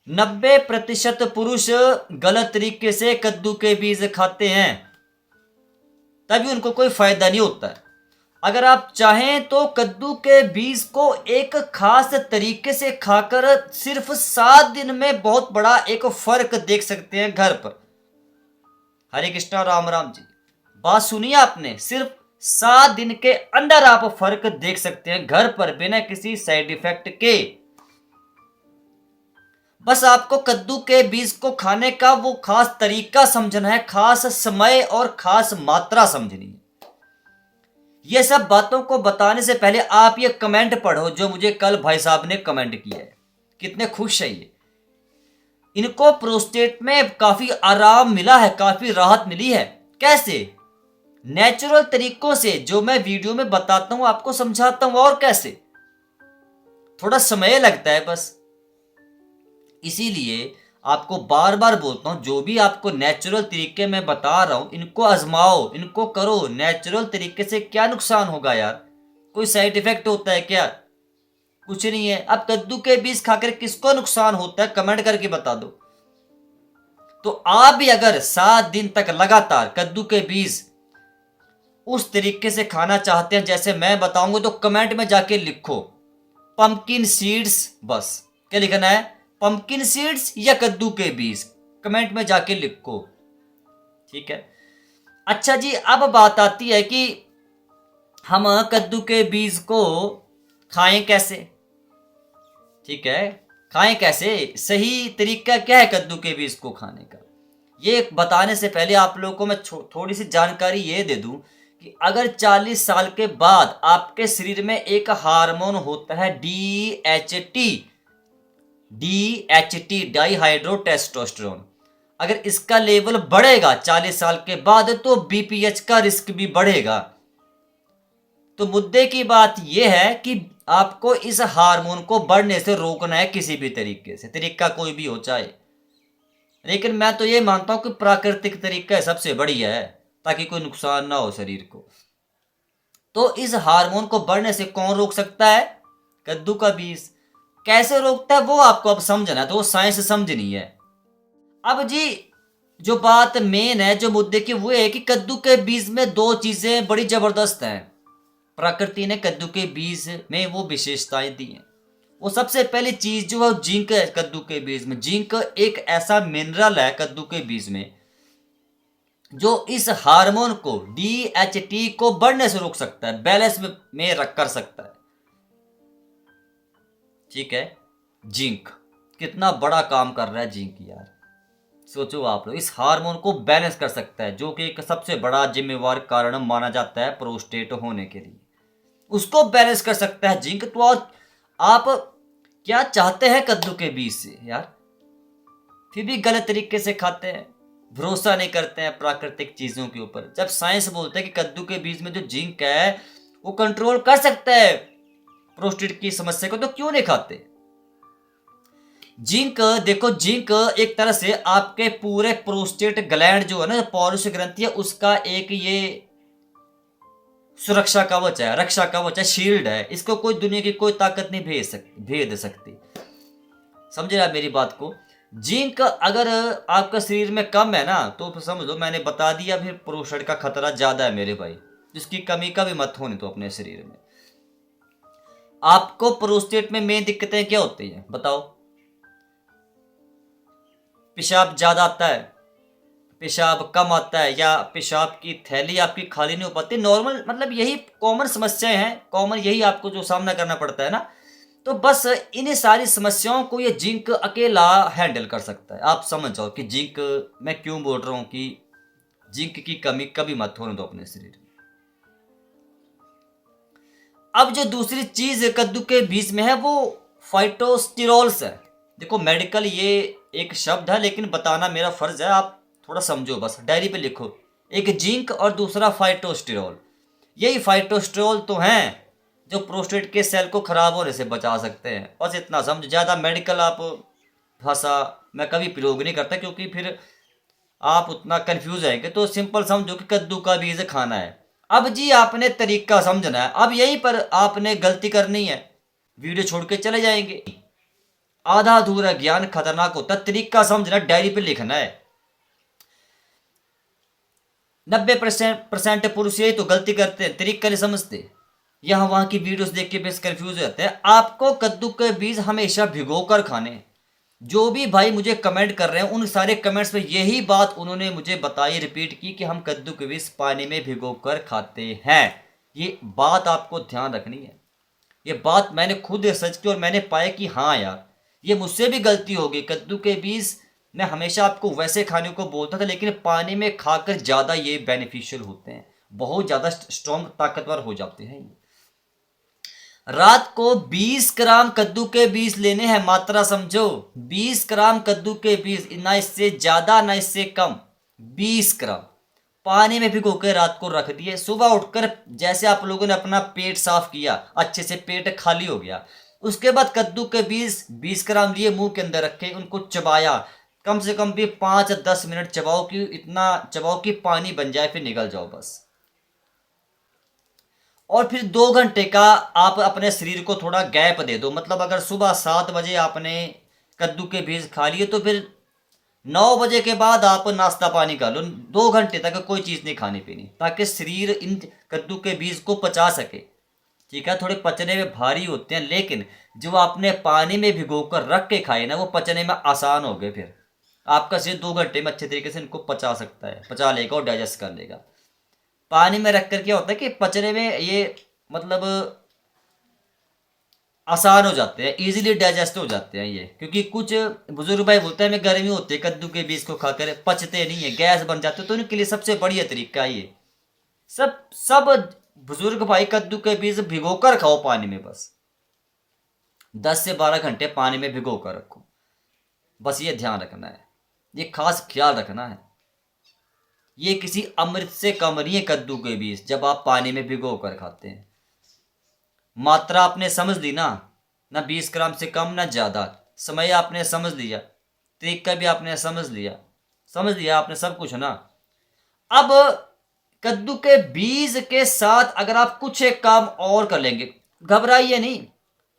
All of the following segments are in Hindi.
90% पुरुष गलत तरीके से कद्दू के बीज खाते हैं, तभी उनको कोई फायदा नहीं होता है। अगर आप चाहें तो कद्दू के बीज को एक खास तरीके से खाकर सिर्फ 7 दिन में बहुत बड़ा एक फर्क देख सकते हैं घर पर। हरे कृष्णा राम राम जी, बात सुनिए आपने, सिर्फ 7 दिन के अंदर आप फर्क देख सकते हैं घर पर बिना किसी साइड इफेक्ट के। बस आपको कद्दू के बीज को खाने का वो खास तरीका समझना है, खास समय और खास मात्रा समझनी है। ये सब बातों को बताने से पहले आप ये कमेंट पढ़ो जो मुझे कल भाई साहब ने कमेंट किया है, कितने खुश है ये। इनको प्रोस्टेट में काफी आराम मिला है, काफी राहत मिली है। कैसे? नेचुरल तरीकों से, जो मैं वीडियो में बताता हूं आपको समझाता हूं। और कैसे? थोड़ा समय लगता है बस, इसीलिए आपको बार बार बोलता हूं, जो भी आपको नेचुरल तरीके में बता रहा हूं इनको आजमाओ, इनको करो। नेचुरल तरीके से क्या नुकसान होगा यार? कोई साइड इफेक्ट होता है क्या? कुछ नहीं है। अब कद्दू के बीज खाकर किसको नुकसान होता है कमेंट करके बता दो। तो आप भी अगर 7 दिन तक लगातार कद्दू के बीज उस तरीके से खाना चाहते हैं जैसे मैं बताऊंगा, तो कमेंट में जाके लिखो पंपकिन सीड्स। बस क्या लिखना है? पंपकिन सीड्स या कद्दू के बीज, कमेंट में जाके लिखो, ठीक है। अच्छा जी, अब बात आती है कि हम कद्दू के बीज को खाएं कैसे, ठीक है। खाएं कैसे, सही तरीका क्या है कद्दू के बीज को खाने का, ये बताने से पहले आप लोगों को मैं थोड़ी सी जानकारी ये दे दूं कि अगर 40 साल के बाद आपके शरीर में एक हार्मोन होता है DHT, डाईहाइड्रो टेस्टोस्टेरोन, अगर इसका लेवल बढ़ेगा 40 साल के बाद तो BPH का रिस्क भी बढ़ेगा। तो मुद्दे की बात यह है कि आपको इस हार्मोन को बढ़ने से रोकना है किसी भी तरीके से, तरीका कोई भी हो चाहे। लेकिन मैं तो ये मानता हूं कि प्राकृतिक तरीका सबसे बढ़िया है, ताकि कोई नुकसान ना हो शरीर को। तो इस हार्मोन को बढ़ने से कौन रोक सकता है? कद्दू का बीज। कैसे रोकता है वो आपको अब समझना है, तो वो साइंस समझनी है। अब जी जो बात मेन है, जो मुद्दे की, वो है कि कद्दू के बीज में 2 चीजें बड़ी जबरदस्त हैं। प्रकृति ने कद्दू के बीज में वो विशेषताएं दी हैं। वो सबसे पहली चीज जो है जिंक है कद्दू के बीज में। जिंक एक ऐसा मिनरल है कद्दू के बीज में जो इस हार्मोन को DHT को बढ़ने से रोक सकता है, बैलेंस में रख कर सकता है, ठीक है। जिंक कितना बड़ा काम कर रहा है जिंक यार, सोचो आप लोग। इस हार्मोन को बैलेंस कर सकता है, जो कि एक सबसे बड़ा जिम्मेवार कारण माना जाता है प्रोस्टेट होने के लिए, उसको बैलेंस कर सकता है जिंक। तो आप क्या चाहते हैं कद्दू के बीज से यार, फिर भी गलत तरीके से खाते हैं, भरोसा नहीं करते हैं प्राकृतिक चीजों के ऊपर। जब साइंस बोलते हैं कि कद्दू के बीज में जो जिंक है वो कंट्रोल कर सकता है प्रोस्टेट की समस्या को, तो क्यों नहीं खाते? जिंक देखो, जिंक एक तरह से आपके पूरे प्रोस्टेट ग्लैंड जो है ना, पौरुष ग्रंथि है, उसका एक ये सुरक्षा कवच है, रक्षा कवच है, शील्ड है। इसको कोई दुनिया की कोई ताकत नहीं भेद सकती। समझे आप मेरी बात को? जिंक अगर आपका शरीर में कम है ना, तो समझ लो मैंने बता दिया, फिर प्रोस्टेट का खतरा ज्यादा है मेरे भाई। जिसकी कमी का भी मत होने तो अपने शरीर में। आपको प्रोस्टेट में मेन दिक्कतें क्या होती हैं बताओ? पेशाब ज्यादा आता है, पेशाब कम आता है, या पेशाब की थैली आपकी खाली नहीं हो पाती, नॉर्मल, मतलब यही कॉमन समस्याएं हैं, कॉमन यही आपको जो सामना करना पड़ता है ना। तो बस इन सारी समस्याओं को ये जिंक अकेला हैंडल कर सकता है। आप समझ जाओ कि जिंक, मैं क्यों बोल रहा हूं कि जिंक की कमी कभी मत होने दो अपने शरीर में। अब जो दूसरी चीज कद्दू के बीज में है वो फाइटोस्टिरोल्स है। देखो मेडिकल ये एक शब्द है, लेकिन बताना मेरा फर्ज है, आप थोड़ा समझो, बस डायरी पे लिखो। एक जिंक और दूसरा फाइटोस्टिरोल। यही फाइटोस्टिरोल तो हैं जो प्रोस्टेट के सेल को खराब होने से बचा सकते हैं। बस इतना समझ, ज़्यादा मेडिकल आप भाषा मैं कभी प्रयोग नहीं करता, क्योंकि फिर आप उतना कंफ्यूज आएंगे। तो सिंपल समझो कि कद्दू का बीज खाना है। अब जी आपने तरीका समझना है, अब यहीं पर आपने गलती करनी है, वीडियो छोड़ के चले जाएंगे। आधा अधूरा ज्ञान खतरनाक होता है। तरीका समझना, डायरी पे लिखना है। 90% पुरुष यही तो गलती करते हैं, तरीका नहीं समझते। यहाँ वहां की वीडियोस देख के बेस कंफ्यूज हो जाते हैं। आपको कद्दू के बीज हमेशा भिगो कर खाने। जो भी भाई मुझे कमेंट कर रहे हैं उन सारे कमेंट्स में यही बात उन्होंने मुझे बताई, रिपीट की कि हम कद्दू के बीज पानी में भिगो कर खाते हैं। ये बात आपको ध्यान रखनी है। ये बात मैंने खुद रिसर्च की और मैंने पाया कि हाँ यार, ये मुझसे भी गलती होगी। कद्दू के बीज मैं हमेशा आपको वैसे खाने को बोलता था, लेकिन पानी में खाकर ज़्यादा ये बेनिफिशियल होते हैं, बहुत ज़्यादा स्ट्रॉन्ग ताकतवर हो जाते हैं। रात को 20 ग्राम कद्दू के बीज लेने हैं, मात्रा समझो। 20 ग्राम कद्दू के बीज, ना इससे ज्यादा ना इससे कम। 20 ग्राम पानी में भिगो के रात को रख दिए। सुबह उठकर जैसे आप लोगों ने अपना पेट साफ किया, अच्छे से पेट खाली हो गया, उसके बाद कद्दू के बीज 20 ग्राम लिए, मुंह के अंदर रखे, उनको चबाया। कम से कम भी 5-10 मिनट चबाओ, कि इतना चबाओ कि पानी बन जाए, फिर निकल जाओ बस। और फिर 2 घंटे का आप अपने शरीर को थोड़ा गैप दे दो। मतलब अगर सुबह 7 बजे आपने कद्दू के बीज खा लिए, तो फिर 9 बजे के बाद आप नाश्ता पानी कर लो। 2 घंटे तक कोई चीज़ नहीं खानी पीनी, ताकि शरीर इन कद्दू के बीज को पचा सके। ठीक है, थोड़े पचने में भारी होते हैं, लेकिन जो आपने पानी में भिगो कर रख के खाए ना, वो पचने में आसान हो गए। फिर आपका शरीर 2 घंटे में अच्छे तरीके से इनको पचा सकता है, पचा लेगा और डाइजेस्ट कर लेगा। पानी में रख कर क्या होता है कि पचने में ये मतलब आसान हो जाते हैं, इजीली डाइजेस्ट हो जाते हैं ये। क्योंकि कुछ बुजुर्ग भाई बोलते हैं हमें गर्मी होती है, कद्दू के बीज को खाकर पचते नहीं है, गैस बन जाते, तो उनके लिए सबसे बढ़िया तरीका ये। सब सब बुजुर्ग भाई कद्दू के बीज भिगो कर खाओ पानी में, बस 10 से 12 घंटे पानी में भिगो कर रखो। बस ये ध्यान रखना है, ये खास ख्याल रखना है। ये किसी अमृत से कम नहीं है कद्दू के बीज, जब आप पानी में भिगो कर खाते हैं। मात्रा आपने समझ ली ना, ना 20 ग्राम से कम ना ज़्यादा। समय आपने समझ लिया, तरीका भी आपने समझ लिया आपने सब कुछ ना। अब कद्दू के बीज के साथ अगर आप कुछ एक काम और कर लेंगे, घबराइए नहीं।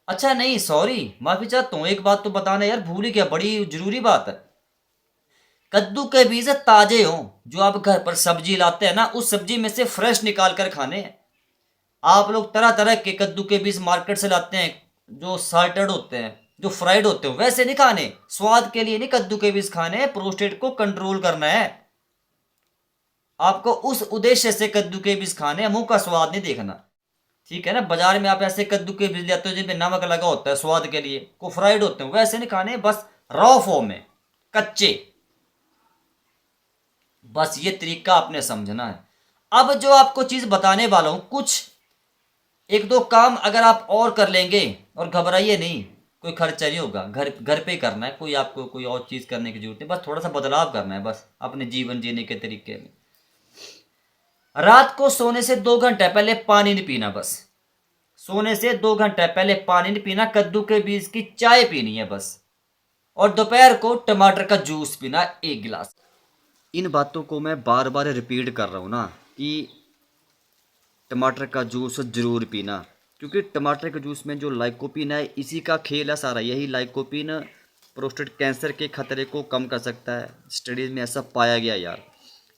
अच्छा नहीं, सॉरी, माफी चाहता हूँ, एक बात तो बताना यार, भूल ही गया, बड़ी जरूरी बात है। कद्दू के बीज ताजे हों, जो आप घर पर सब्जी लाते हैं ना, उस सब्जी में से फ्रेश निकाल कर खाने हैं। आप लोग तरह तरह के कद्दू के बीज मार्केट से लाते हैं, जो साल्टेड होते हैं, जो फ्राइड होते हैं, वैसे नहीं खाने। स्वाद के लिए नहीं कद्दू के बीज खाने हैं, प्रोस्टेट को कंट्रोल करना है। आपको उस उद्देश्य से कद्दू के बीज खाने हैं, मुंह का स्वाद नहीं देखना। ठीक है ना। बाजार में आप ऐसे कद्दू के बीज लेते हो जिनमें नमक लगा होता है स्वाद के लिए, को फ्राइड होते हैं, वैसे नहीं खाने, बस रॉ फॉर्म में, कच्चे। बस ये तरीका आपने समझना है। अब जो आपको चीज बताने वाला हूं, कुछ एक दो काम अगर आप और कर लेंगे, और घबराइए नहीं, कोई खर्चा नहीं होगा, घर घर पे करना है, कोई आपको कोई और चीज करने की जरूरत नहीं, बस थोड़ा सा बदलाव करना है बस अपने जीवन जीने के तरीके में। रात को सोने से 2 घंटे पहले पानी नहीं पीना, बस सोने से 2 घंटे पहले पानी नहीं पीना। कद्दू के बीज की चाय पीनी है बस। और दोपहर को टमाटर का जूस पीना 1 गिलास। इन बातों को मैं बार बार रिपीट कर रहा हूँ ना, कि टमाटर का जूस ज़रूर पीना, क्योंकि टमाटर के जूस में जो लाइकोपीन है, इसी का खेल है सारा। यही लाइकोपीन प्रोस्टेट कैंसर के खतरे को कम कर सकता है, स्टडीज़ में ऐसा पाया गया यार।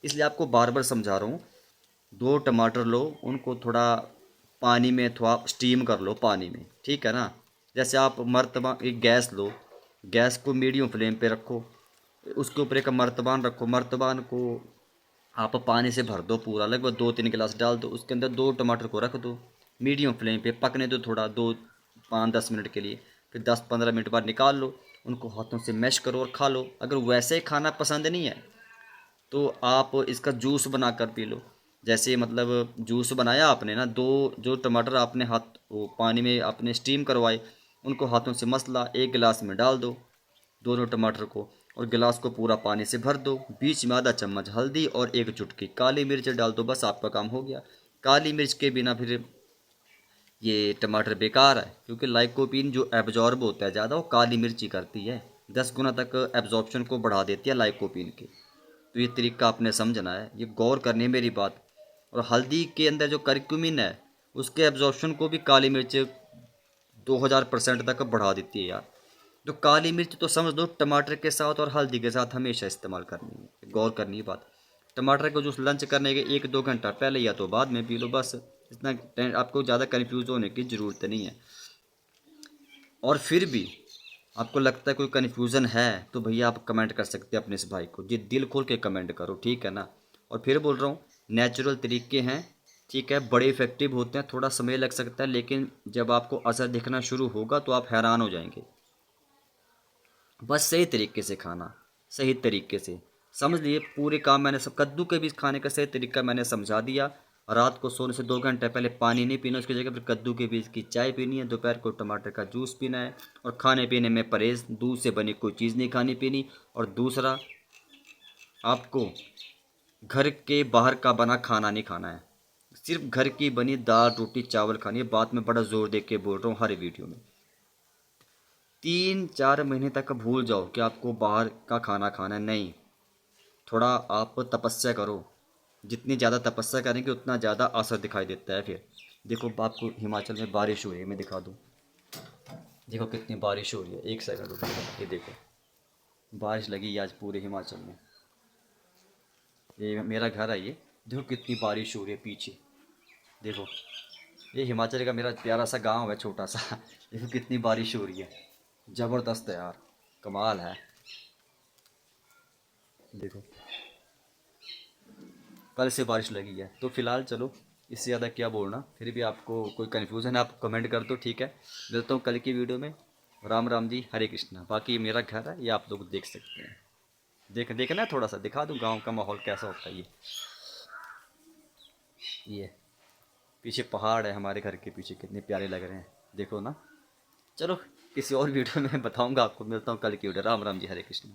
इसलिए आपको बार बार समझा रहा हूँ, 2 टमाटर लो, उनको थोड़ा पानी में थोड़ा स्टीम कर लो पानी में, ठीक है ना। जैसे आप मर्तबान एक गैस लो, गैस को मीडियम फ्लेम पे रखो, उसके ऊपर एक मर्तबान रखो, मर्तबान को आप पानी से भर दो पूरा, लगभग 2-3 गिलास डाल दो, उसके अंदर 2 टमाटर को रख दो, मीडियम फ्लेम पे पकने दो थोड़ा, 2-5-10 मिनट के लिए। फिर 10-15 मिनट बाद निकाल लो, उनको हाथों से मैश करो और खा लो। अगर वैसे ही खाना पसंद नहीं है तो आप इसका जूस बना कर पी लो। जैसे मतलब जूस बनाया आपने ना, जो टमाटर आपने हाथ वो पानी में आपने स्टीम करवाए, उनको हाथों से मसला, 1 गिलास में डाल दो दोनों टमाटर को, और गिलास को पूरा पानी से भर दो। बीच में आधा चम्मच हल्दी और 1 चुटकी काली मिर्च डाल दो, बस आपका काम हो गया। काली मिर्च के बिना फिर ये टमाटर बेकार है, क्योंकि लाइकोपीन जो एब्जॉर्ब होता है ज़्यादा, वो काली मिर्च ही करती है, 10 गुना तक एब्जॉर्प्शन को बढ़ा देती है लाइकोपीन के। तो ये तरीका आपने समझना है, ये गौर करनी है मेरी बात। और हल्दी के अंदर जो करक्यूमिन है, उसके एब्जॉर्प्शन को भी काली मिर्च 2000% तक बढ़ा देती है यार। तो काली मिर्च तो समझ लो टमाटर के साथ और हल्दी के साथ हमेशा इस्तेमाल करनी है, गौर करनी है बात। टमाटर का जूस लंच करने के 1-2 घंटा पहले या तो बाद में पी लो, बस इतना। आपको ज़्यादा कन्फ्यूज़ होने की ज़रूरत नहीं है। और फिर भी आपको लगता है कोई कन्फ्यूज़न है तो भैया आप कमेंट कर सकते हैं अपने इस भाई को, जी दिल खोल के कमेंट करो, ठीक है ना। और फिर बोल रहा हूँ, नेचुरल तरीके हैं, ठीक है, बड़े इफ़ेक्टिव होते हैं, थोड़ा समय लग सकता है, लेकिन जब आपको असर दिखना शुरू होगा तो आप हैरान हो जाएंगे। बस सही तरीके से खाना, सही तरीके से समझ लिए पूरे काम मैंने सब। कद्दू के बीज खाने का सही तरीका मैंने समझा दिया। रात को सोने से 2 घंटे पहले पानी नहीं पीना, उसकी जगह पर कद्दू के बीज की चाय पीनी है। दोपहर को टमाटर का जूस पीना है। और खाने पीने में परहेज़, दूध से बनी कोई चीज़ नहीं खानी पीनी। और दूसरा, आपको घर के बाहर का बना खाना नहीं खाना है, सिर्फ घर की बनी दाल रोटी चावल खानी है। बात में बड़ा ज़ोर दे के बोल रहा हूँ हर वीडियो में। 3-4 महीने तक भूल जाओ कि आपको बाहर का खाना खाना है, नहीं। थोड़ा आप तपस्या करो, जितनी ज़्यादा तपस्या करेंगे उतना ज़्यादा असर दिखाई देता है। फिर देखो आपको हिमाचल में बारिश हो रही है, मैं दिखा दूँ। देखो कितनी बारिश हो रही है, 1 सेकंड रुको, ये देखो बारिश लगी है आज पूरे हिमाचल में। ये मेरा घर है, ये देखो कितनी बारिश हो रही है पीछे, देखो ये हिमाचल का मेरा प्यारा सा गांव है छोटा सा। देखो कितनी बारिश हो रही है, ज़बरदस्त है यार, कमाल है। देखो कल से बारिश लगी है, तो फिलहाल चलो इससे ज़्यादा क्या बोलना। फिर भी आपको कोई कन्फ्यूज़न है आप कमेंट कर दो, ठीक है। मिलता हूँ कल की वीडियो में। राम राम जी, हरे कृष्णा। बाकी मेरा घर है, ये आप लोग देख सकते हैं। देखना है, थोड़ा सा दिखा दूँ गाँव का माहौल कैसा होता है। ये पीछे पहाड़ है, हमारे घर के पीछे कितने प्यारे लग रहे हैं, देखो ना। चलो किसी और वीडियो में बताऊंगा आपको। मिलता हूँ कल की वीडियो। राम राम जी, हरे कृष्ण।